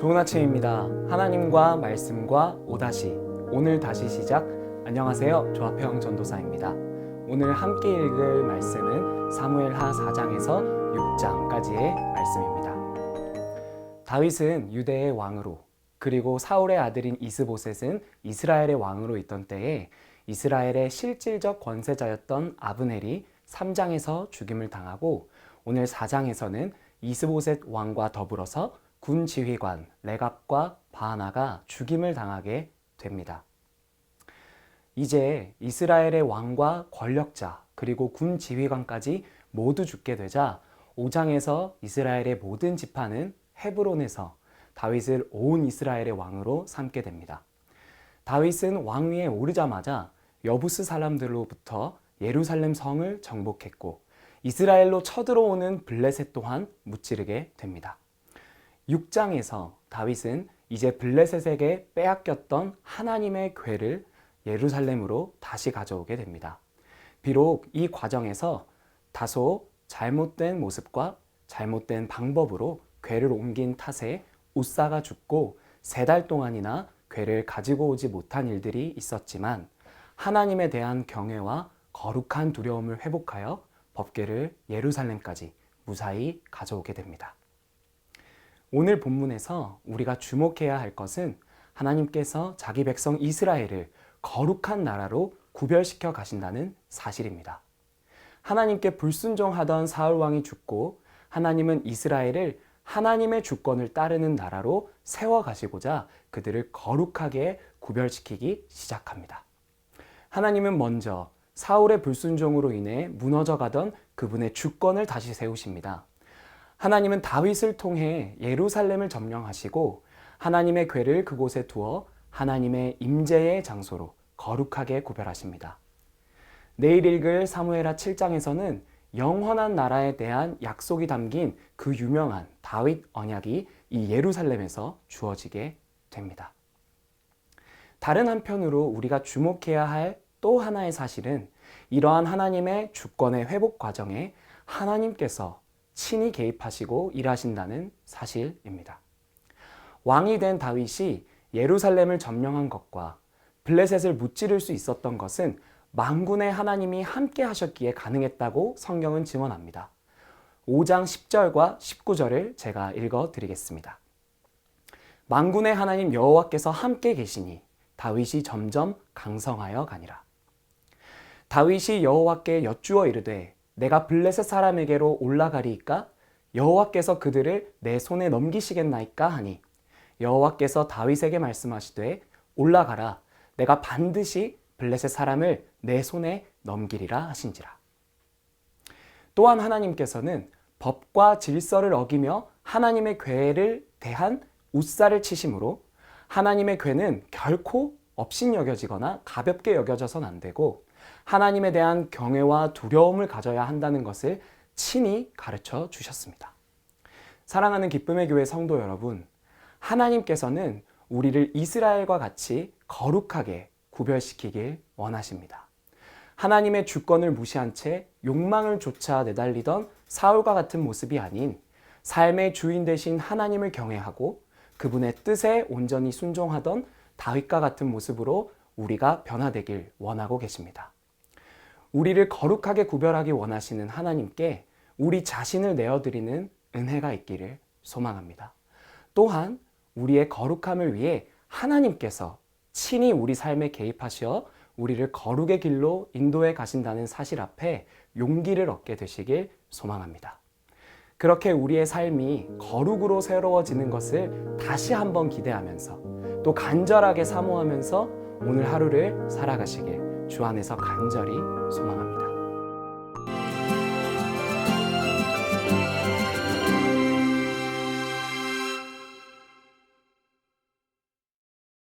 좋은 아침입니다. 하나님과 말씀과 오다시 오늘 다시 시작. 안녕하세요. 조합형 전도사입니다. 오늘 함께 읽을 말씀은 사무엘하 4장에서 6장까지의 말씀입니다. 다윗은 유대의 왕으로 그리고 사울의 아들인 이스보셋은 이스라엘의 왕으로 있던 때에 이스라엘의 실질적 권세자였던 아브넬이 3장에서 죽임을 당하고 오늘 4장에서는 이스보셋 왕과 더불어서 군 지휘관 레갑과 바하나가 죽임을 당하게 됩니다. 이제 이스라엘의 왕과 권력자 그리고 군 지휘관까지 모두 죽게 되자 5장에서 이스라엘의 모든 지파는 헤브론에서 다윗을 온 이스라엘의 왕으로 삼게 됩니다. 다윗은 왕위에 오르자마자 여부스 사람들로부터 예루살렘 성을 정복했고 이스라엘로 쳐들어오는 블레셋 또한 무찌르게 됩니다. 6장에서 다윗은 이제 블레셋에게 빼앗겼던 하나님의 궤를 예루살렘으로 다시 가져오게 됩니다. 비록 이 과정에서 다소 잘못된 모습과 잘못된 방법으로 궤를 옮긴 탓에 웃사가 죽고 3달 동안이나 궤를 가지고 오지 못한 일들이 있었지만 하나님에 대한 경외와 거룩한 두려움을 회복하여 법궤를 예루살렘까지 무사히 가져오게 됩니다. 오늘 본문에서 우리가 주목해야 할 것은 하나님께서 자기 백성 이스라엘을 거룩한 나라로 구별시켜 가신다는 사실입니다. 하나님께 불순종하던 사울 왕이 죽고 하나님은 이스라엘을 하나님의 주권을 따르는 나라로 세워가시고자 그들을 거룩하게 구별시키기 시작합니다. 하나님은 먼저 사울의 불순종으로 인해 무너져가던 그분의 주권을 다시 세우십니다. 하나님은 다윗을 통해 예루살렘을 점령하시고 하나님의 궤를 그곳에 두어 하나님의 임재의 장소로 거룩하게 구별하십니다. 내일 읽을 사무엘하 7장에서는 영원한 나라에 대한 약속이 담긴 그 유명한 다윗 언약이 이 예루살렘에서 주어지게 됩니다. 다른 한편으로 우리가 주목해야 할 또 하나의 사실은 이러한 하나님의 주권의 회복 과정에 하나님께서 친히 개입하시고 일하신다는 사실입니다. 왕이 된 다윗이 예루살렘을 점령한 것과 블레셋을 무찌를 수 있었던 것은 만군의 하나님이 함께 하셨기에 가능했다고 성경은 증언합니다. 5장 10절과 19절을 제가 읽어 드리겠습니다. 만군의 하나님 여호와께서 함께 계시니 다윗이 점점 강성하여 가니라. 다윗이 여호와께 여쭈어 이르되 내가 블레셋 사람에게로 올라가리이까 여호와께서 그들을 내 손에 넘기시겠나이까 하니 여호와께서 다윗에게 말씀하시되 올라가라 내가 반드시 블레셋 사람을 내 손에 넘기리라 하신지라. 또한 하나님께서는 법과 질서를 어기며 하나님의 궤를 대한 웃사를 치심으로 하나님의 궤는 결코 업신여겨지거나 가볍게 여겨져선 안 되고 하나님에 대한 경외와 두려움을 가져야 한다는 것을 친히 가르쳐 주셨습니다. 사랑하는 기쁨의 교회 성도 여러분, 하나님께서는 우리를 이스라엘과 같이 거룩하게 구별시키길 원하십니다. 하나님의 주권을 무시한 채 욕망을 쫓아 내달리던 사울과 같은 모습이 아닌 삶의 주인 되신 하나님을 경외하고 그분의 뜻에 온전히 순종하던 다윗과 같은 모습으로 우리가 변화되길 원하고 계십니다. 우리를 거룩하게 구별하기 원하시는 하나님께 우리 자신을 내어드리는 은혜가 있기를 소망합니다. 또한 우리의 거룩함을 위해 하나님께서 친히 우리 삶에 개입하셔 우리를 거룩의 길로 인도해 가신다는 사실 앞에 용기를 얻게 되시길 소망합니다. 그렇게 우리의 삶이 거룩으로 새로워지는 것을 다시 한번 기대하면서 또 간절하게 사모하면서 오늘 하루를 살아가시길 주 안에서 간절히 소망합니다.